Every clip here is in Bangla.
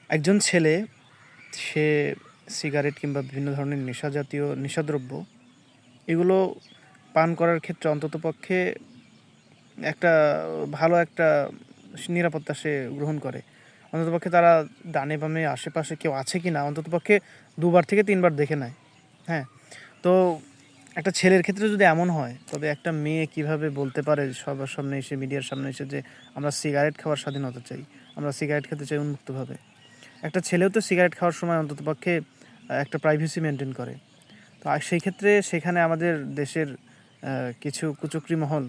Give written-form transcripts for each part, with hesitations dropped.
একজন ছেলে সে সিগারেট কিংবা বিভিন্ন ধরনের নেশাদ্রব্য এগুলো পান করার ক্ষেত্রে অন্ততপক্ষে একটা ভালো একটা নিরাপত্তা সে গ্রহণ করে। অন্ততপক্ষে তারা ডানে বামে আশেপাশে কেউ আছে কি না অন্ততপক্ষে ২ বার থেকে ৩ বার দেখে নেয়। হ্যাঁ? তো একটা ছেলের ক্ষেত্রে যদি এমন হয়, তবে একটা মেয়ে কীভাবে বলতে পারে সবার সামনে এসে, মিডিয়ার সামনে এসে যে, আমরা সিগারেট খাওয়ার স্বাধীনতা চাই, আমরা সিগারেট খেতে চাই উন্মুক্তভাবে। একটা ছেলেও তো সিগারেট খাওয়ার সময় অন্ততপক্ষে একটা প্রাইভেসি মেনটেন করে। তো সেই ক্ষেত্রে সেখানে আমাদের দেশের কিছু কুচক্রী মহল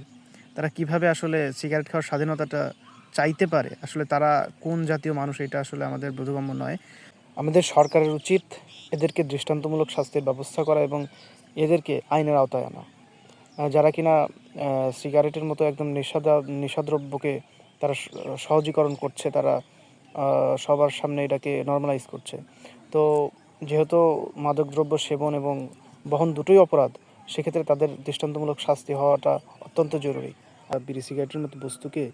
তারা কিভাবে আসলে সিগারেট খাওয়ার স্বাধীনতাটা চাইতে পারে, আসলে তারা কোন জাতীয় মানুষ এটা আসলে আমাদের বোধগম্য নয়। আমাদের সরকারের উচিত এদেরকে দৃষ্টান্তমূলক শাস্তির ব্যবস্থা করা এবং এদেরকে আইনের আওতায় আনা। যারা কিনা সিগারেটের মতো একদম নেশাদ্রব্যকে তারা সহজীকরণ করছে, তারা সবার সামনে এটাকে নরমালাইজ করছে। তো যেহেতু মাদকদ্রব্য সেবন এবং বহন দুটোই অপরাধ, সেক্ষেত্রে তাদের দৃষ্টান্তমূলক শাস্তি হওয়াটা অত্যন্ত জরুরি। আর বিড়ি সিগারেটের মতো বস্তুকে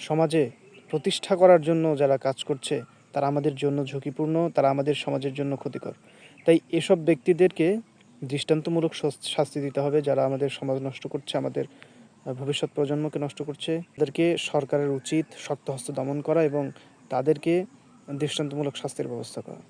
সমাজে প্রতিষ্ঠা করার জন্য যারা কাজ করছে তারা আমাদের জন্য ঝুঁকিপূর্ণ, তারা আমাদের সমাজের জন্য ক্ষতিকর। তাই এসব ব্যক্তিদেরকে দৃষ্টান্তমূলক শাস্তি দিতে হবে, যারা আমাদের সমাজ নষ্ট করছে, আমাদের ভবিষ্যৎ প্রজন্মকে নষ্ট করছে। তাদেরকে সরকারের উচিত শক্ত হস্তে দমন করা এবং তাদেরকে দৃষ্টান্তমূলক শাস্তির ব্যবস্থা করা।